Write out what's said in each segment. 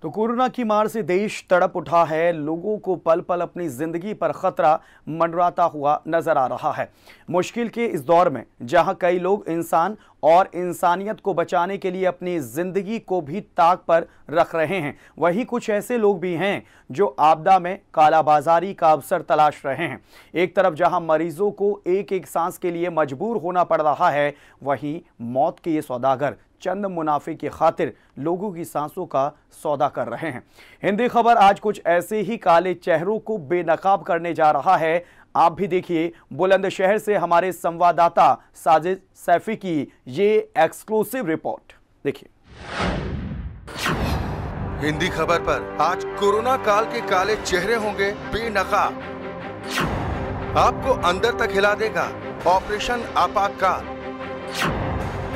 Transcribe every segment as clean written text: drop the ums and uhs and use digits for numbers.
तो कोरोना की मार से देश तड़प उठा है। लोगों को पल पल अपनी जिंदगी पर खतरा मंडराता हुआ नजर आ रहा है। मुश्किल के इस दौर में जहां कई लोग इंसान और इंसानियत को बचाने के लिए अपनी जिंदगी को भी ताक पर रख रहे हैं, वहीं कुछ ऐसे लोग भी हैं जो आपदा में कालाबाजारी का अवसर तलाश रहे हैं। एक तरफ जहां मरीजों को एक एक सांस के लिए मजबूर होना पड़ रहा है, वहीं मौत के ये सौदागर चंद मुनाफे की खातिर लोगों की सांसों का सौदा कर रहे हैं। हिंदी खबर आज कुछ ऐसे ही काले चेहरों को बेनकाब करने जा रहा है। आप भी देखिए बुलंदशहर से हमारे संवाददाता साजिद सैफी की ये एक्सक्लूसिव रिपोर्ट। देखिए। हिंदी खबर पर आज कोरोना काल के काले चेहरे होंगे बेनकाब। आपको अंदर तक हिला देगा ऑपरेशन आपातकाल।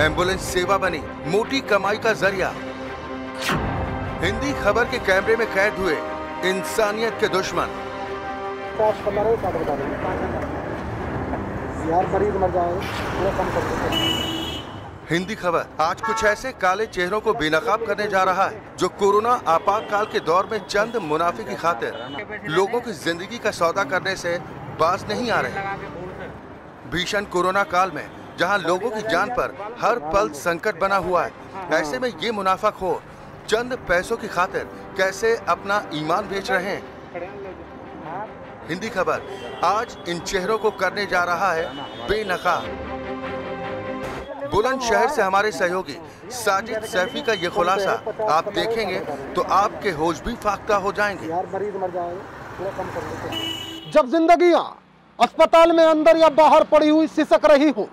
एम्बुलेंस सेवा बनी मोटी कमाई का जरिया। हिंदी खबर के कैमरे में कैद हुए इंसानियत के दुश्मन। हिंदी खबर आज कुछ ऐसे काले चेहरों को बेनकाब करने जा रहा है जो कोरोना आपातकाल के दौर में चंद मुनाफे की खातिर लोगों की जिंदगी का सौदा करने से बाज नहीं आ रहे। भीषण कोरोना काल में जहां लोगों की जान पर हर पल संकट बना हुआ है, ऐसे में ये मुनाफाखोर चंद पैसों की खातिर कैसे अपना ईमान बेच रहे हैं। हिंदी खबर आज इन चेहरों को करने जा रहा है बेनकाब। बुलंदशहर से हमारे सहयोगी साजिद सैफी का ये खुलासा आप देखेंगे तो आपके होश भी फाख्ता हो जाएंगे। जब जिंदगियां अस्पताल में अंदर या बाहर पड़ी हुई सिसक रही हो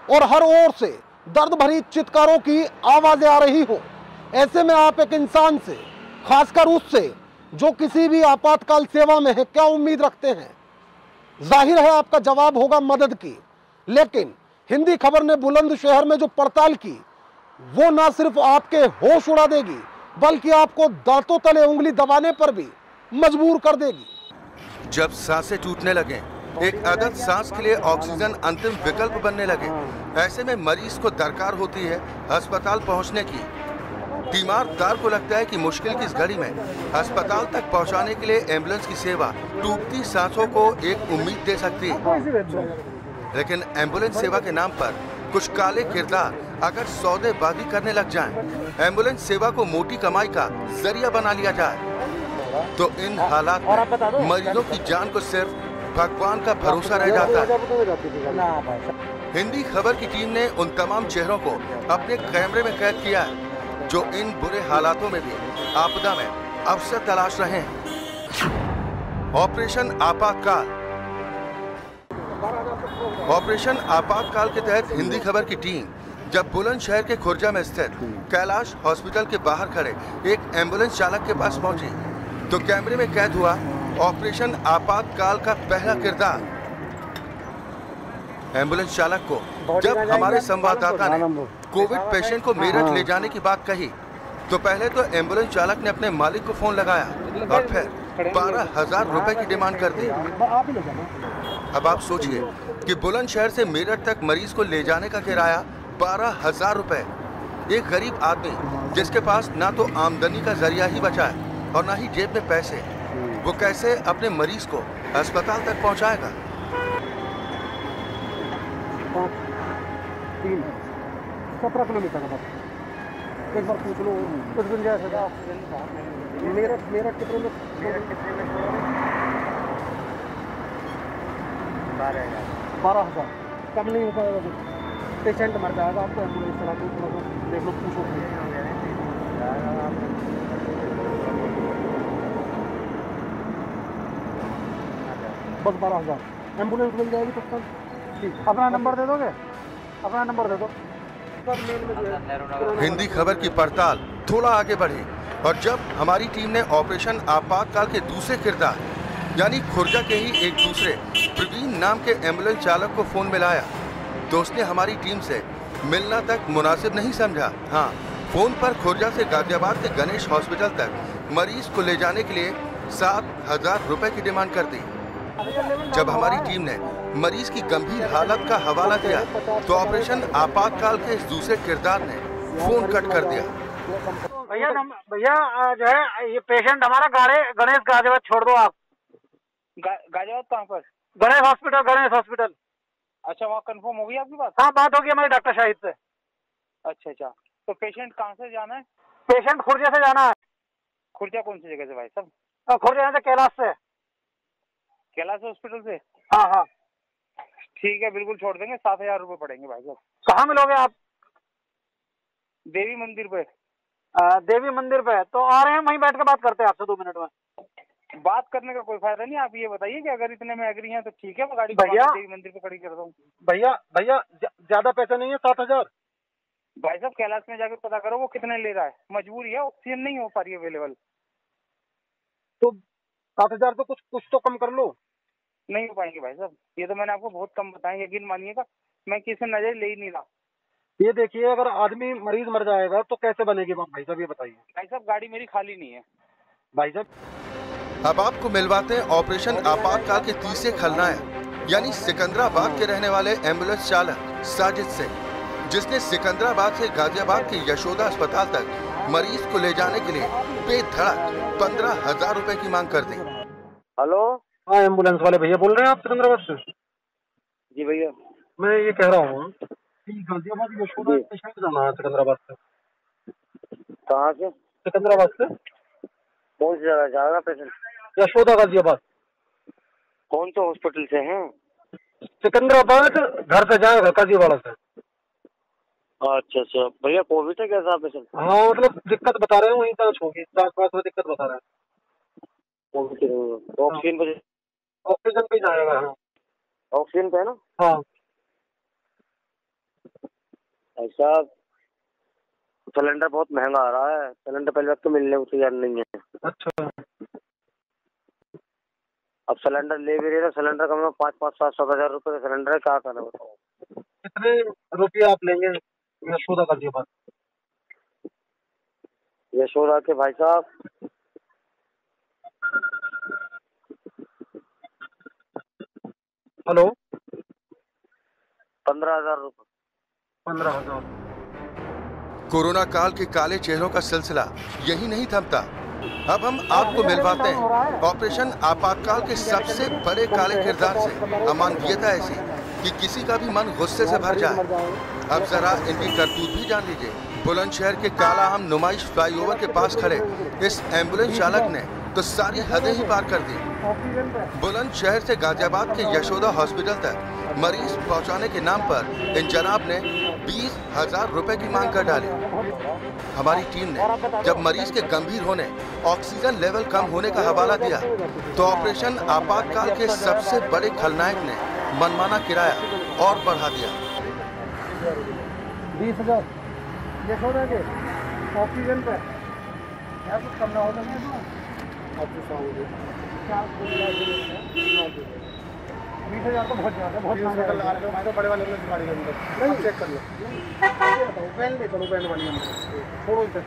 और हर ओर से दर्द भरी चित्कारों की आवाजें आ रही हो, ऐसे में आप एक इंसान से, खासकर उससे जो किसी भी आपातकाल सेवा में है, क्या उम्मीद रखते हैं? जाहिर है आपका जवाब होगा मदद की। लेकिन हिंदी खबर ने बुलंदशहर में जो पड़ताल की, वो ना सिर्फ आपके होश उड़ा देगी बल्कि आपको दांतों तले उंगली दबाने पर भी मजबूर कर देगी। जब सांसें टूटने लगे, एक अदद सांस के लिए ऑक्सीजन अंतिम विकल्प बनने लगे, ऐसे में मरीज को दरकार होती है अस्पताल पहुंचने की। तीमारदार को लगता है कि मुश्किल की इस घड़ी में अस्पताल तक पहुंचाने के लिए एम्बुलेंस की सेवा टूटती सांसों को एक उम्मीद दे सकती है। लेकिन एम्बुलेंस सेवा के नाम पर कुछ काले किरदार अगर सौदेबाजी करने लग जाएं, एम्बुलेंस सेवा को मोटी कमाई का जरिया बना लिया जाए, तो इन हालात में मरीजों की जान को सिर्फ भगवान का भरोसा रह जाता है। हिंदी खबर की टीम ने उन तमाम चेहरों को अपने कैमरे में कैद किया है जो इन बुरे हालातों में भी आपदा में अवसर तलाश रहे हैं। ऑपरेशन आपातकाल। ऑपरेशन आपातकाल के तहत हिंदी खबर की टीम जब बुलंदशहर के खुर्जा में स्थित कैलाश हॉस्पिटल के बाहर खड़े एक एम्बुलेंस चालक के पास पहुंची तो कैमरे में कैद हुआ ऑपरेशन आपातकाल का पहला किरदार। एम्बुलेंस चालक को जब हमारे संवाददाता ने कोविड पेशेंट को मेरठ ले जाने की बात कही तो पहले तो एम्बुलेंस चालक ने अपने मालिक को फोन लगाया और फिर 12,000 रुपए की डिमांड कर दी। अब आप सोचिए कि बुलंदशहर से मेरठ तक मरीज को ले जाने का किराया 12,000 रुपए। एक गरीब आदमी जिसके पास ना तो आमदनी का जरिया ही बचा है और ना ही जेब में पैसे, वो कैसे अपने मरीज को अस्पताल तक पहुंचाएगा? 17 किलोमीटर का बस। एक बार पूछ लो कुछ गुंजाइश है? मेरठ कितने में? 12,000 कम नहीं हो पाएगा। पेशेंट मर जाएगा, आपको एम्बुलेंस चला के थोड़ा सा देख लो, पूछो। बस 12,000 एम्बुलेंस मिल जाएगी तब तक। अपना नंबर दे दोगे? अपना नंबर दे दो। हिंदी खबर की पड़ताल थोड़ा आगे बढ़ी और जब हमारी टीम ने ऑपरेशन आपातकाल के दूसरे किरदार यानी खुर्जा के ही एक दूसरे प्रवीण नाम के एम्बुलेंस चालक को फोन मिलाया तो उसने हमारी टीम से मिलना तक मुनासिब नहीं समझा। हाँ, फोन पर खुर्जा से गाजियाबाद के गणेश हॉस्पिटल तक मरीज को ले जाने के लिए 7,000 रुपए की डिमांड कर दी। जब हमारी टीम ने मरीज की गंभीर हालत का हवाला दिया तो ऑपरेशन आपातकाल के इस दूसरे किरदार ने फोन कट कर दिया। भैया जो है ये पेशेंट हमारा गणेश गाजियाबाद छोड़ दो आप। गाजियाबाद कहाँ पर? गणेश हॉस्पिटल। अच्छा, वहाँ कंफर्म हो गई आपकी बात? हाँ, बात होगी हमारी डॉक्टर शाहिद से। अच्छा, तो पेशेंट कहाँ से जाना है? पेशेंट खुर्जा से जाना है। खुर्जा कौन सी जगह से भाई साहब? खुर्जा से कैलाश हॉस्पिटल से? हाँ। ठीक है, बिल्कुल छोड़ देंगे। 7,000 रुपये पड़ेंगे भाई साहब। कहाँ मिलोगे आप? देवी मंदिर पे। देवी मंदिर पे तो आ रहे हैं, वहीं बैठ के बात करते हैं आपसे 2 मिनट में। बात करने का कोई फायदा नहीं। आप ये बताइए कि अगर इतने में एग्री हैं तो ठीक है, मैं गाड़ी भैया देवी मंदिर पे खड़ी कर दूँ। भैया ज्यादा पैसा नहीं है, 7,000। भाई साहब कैलाश में जाके पता करो वो कितने ले रहा है। मजबूरी है, ऑक्सीजन नहीं हो पा रही अवेलेबल। तो 7,000 तो कुछ तो कम कर लो। नहीं हो पाएंगे भाई साहब, ये तो मैंने आपको बहुत कम बताया। यकीन मानिएगा, मैं किसी नजर ले ही नहीं रहा। ये देखिए, अगर आदमी मरीज मर जाएगा तो कैसे बनेगी बात भाई साहब, ये बताइए। भाई साहब गाड़ी मेरी खाली नहीं है भाई साहब। अब आपको मिलवाते हैं ऑपरेशन आपातकाल के तीसरे खलनायक यानी सिकंदराबाद के रहने वाले एम्बुलेंस चालक साजिद से, जिसने सिकंदराबाद से गाजियाबाद के यशोदा अस्पताल तक मरीज को ले जाने के लिए बेधड़क 15,000 रुपए की मांग कर दी। हेलो, हाँ, एम्बुलेंस वाले भैया बोल रहे हैं आप सिकंदराबाद से? जी भैया, मैं ये कह रहा हूँ कि गाजियाबाद यशोदा पेशेंट जाना है सिकंदराबाद से। कहाँ से? सिकंदराबाद से। कौन सी जगह जाएगा पेशेंट? यशोदा गाजियाबाद। कौन से हॉस्पिटल से हैं? सिकंदराबाद घर से जाएगा गाजियाबाद से। अच्छा भैया, कोविड है कैसा पेशेंट? हाँ, मतलब दिक्कत बता रहे हैं, वहीं जांच होगी, जांच में दिक्कत बता रहे हैं। ऑक्सीजन पे? ऑक्सीजन पे जाएगा। हाँ, ऑक्सीजन पे है ना? हाँ। ऐसा सिलेंडर बहुत महंगा आ रहा है। सिलेंडर पहले वक्त तो मिलने को तैयार नहीं है। अच्छा। अब सिलेंडर ले भी रहे ना, सिलेंडर कम से कम 5,000-7,000 रुपए का सिलेंडर है। क्या करना बताओ? कितने रुपये आप लेंगे यशोदा गाजियाबाद? यशोदा के भाई साहब हेलो, 15,000 रुपए। 15,000। कोरोना काल के काले चेहरों का सिलसिला यही नहीं थमता। अब हम आपको मिलवाते हैं ऑपरेशन आपातकाल के सबसे बड़े काले किरदार से। अमानवीयता ऐसी कि किसी का भी मन गुस्से से भर जाए। अब जरा इनकी करतूत भी जान लीजिए। बुलंदशहर के कालाअहम नुमाइश फ्लाईओवर के पास खड़े इस एम्बुलेंस चालक ने तो सारी हदें ही पार कर दी। बुलंदशहर से गाजियाबाद के यशोदा हॉस्पिटल तक मरीज पहुंचाने के नाम पर इन जनाब ने 20,000 रुपए की मांग कर डाली। हमारी टीम ने जब मरीज के गंभीर होने, ऑक्सीजन लेवल कम होने का हवाला दिया तो ऑपरेशन आपातकाल के सबसे बड़े खलनायक ने मनमाना किराया और बढ़ा दिया। 20,000 यशोदा के ऑक्सीजन पे कुछ करना होगा। 20,000 तो बहुत ज्यादा, बहुत ज्यादा। बड़े वाले गाड़ी के अंदर चेक कर लो। बैंड ले चलो, बैंड वाली छोड़ो इसे।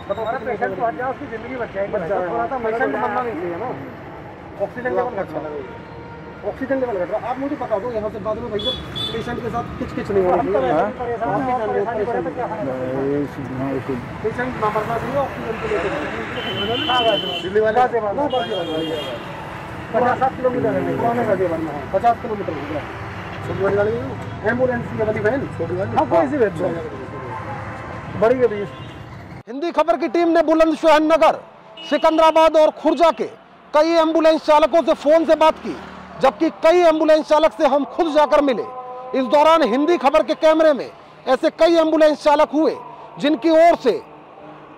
बताओ पेशेंट को हट जाए, उसकी जिंदगी बच जाएगी। थोड़ा सा पेशेंट मरना नहीं चाहिए ना। ऑक्सीजन लेवल घट रहा है, ऑक्सीजन लेवल घट रहा है। आप मुझे बता दो यहाँ से बाद में भैया पेशेंट के साथ किच नहीं होनी चाहिए। पेशेंट ना मरना चाहिए ऑक्सीजन के लिए। दिल्ली वाला 50-60 किलोमीटर है, 50 किलोमीटर हो गया। छोटी वाली गाड़ी एम्बुलेंस ये वाली वैन, छोटी वाली। हाँ, कोई सी वैन बड़ी है। हिंदी खबर की टीम ने बुलंदशहर नगर, सिकंदराबाद और खुर्जा के कई एम्बुलेंस चालकों से फोन से बात की, जबकि कई एम्बुलेंस चालक से हम खुद जाकर मिले। इस दौरान हिंदी खबर के कैमरे में ऐसे कई एम्बुलेंस चालक हुए जिनकी ओर से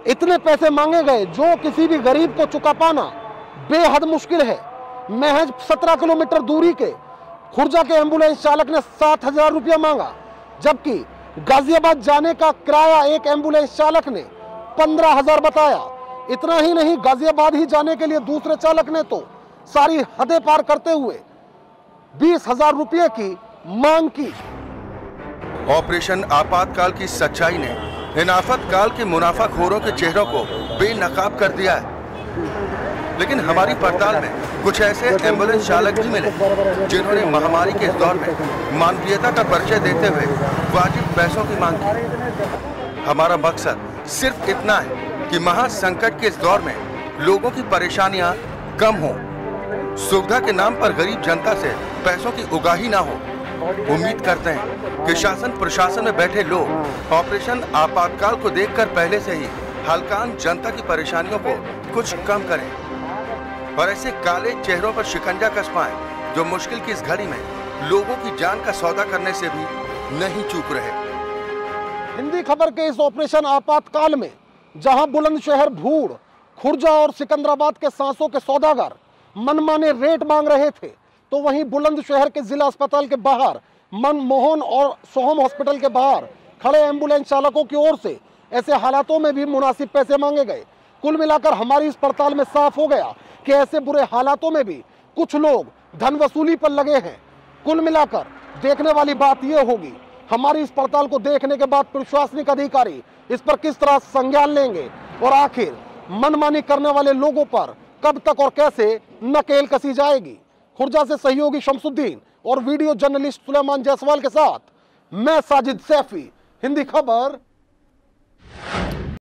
इतने पैसे मांगे गए जो किसी भी गरीब को चुका पाना बेहद मुश्किल है। महज 17 किलोमीटर दूरी के खुर्जा के एम्बुलेंस चालक ने 7,000 रुपया मांगा, जबकि गाजियाबाद जाने का किराया एक एम्बुलेंस चालक ने 15,000 बताया। इतना ही नहीं, गाजियाबाद ही जाने के लिए दूसरे चालक ने तो सारी हदें पार करते हुए 20,000 रुपये की मांग की। ऑपरेशन आपातकाल की सच्चाई ने इन आफतकाल के मुनाफाखोरों के चेहरों को बेनकाब कर दिया है। लेकिन हमारी पड़ताल में कुछ ऐसे एम्बुलेंस चालक भी मिले जिन्होंने महामारी के इस दौर में मानवीयता का परिचय देते हुए वाजिब पैसों की मांग की। हमारा मकसद सिर्फ इतना है कि महासंकट के इस दौर में लोगों की परेशानियां कम हो, सुविधा के नाम पर गरीब जनता से पैसों की उगाही ना हो। उम्मीद करते हैं कि शासन प्रशासन में बैठे लोग ऑपरेशन आपातकाल को देखकर पहले से ही हल्कान जनता की परेशानियों को कुछ कम करें और ऐसे काले चेहरों पर शिकंजा कस पाएं जो मुश्किल की इस घड़ी में लोगों की जान का सौदा करने से भी नहीं चूक रहे। हिंदी खबर के इस ऑपरेशन आपातकाल में जहां बुलंदशहर, भूड़, खुर्जा और सिकंदराबाद के सांसों के सौदागर मनमाने रेट मांग रहे थे, तो वहीं बुलंदशहर के जिला अस्पताल के बाहर मनमोहन और सोहम हॉस्पिटल के बाहर खड़े एम्बुलेंस चालकों की ओर से ऐसे हालातों में भी मुनासिब पैसे मांगे गए। कुल मिलाकर हमारी इस पड़ताल में साफ हो गया कि ऐसे बुरे हालातों में भी कुछ लोग धन वसूली पर लगे हैं। कुल मिलाकर देखने वाली बात यह होगी, हमारी इस पड़ताल को देखने के बाद प्रशासनिक अधिकारी इस पर किस तरह संज्ञान लेंगे और आखिर मनमानी करने वाले लोगों पर कब तक और कैसे नकेल कसी जाएगी। खुर्जा से सहयोगी शमसुद्दीन और वीडियो जर्नलिस्ट सुलेमान जायसवाल के साथ मैं साजिद सैफी, हिंदी खबर।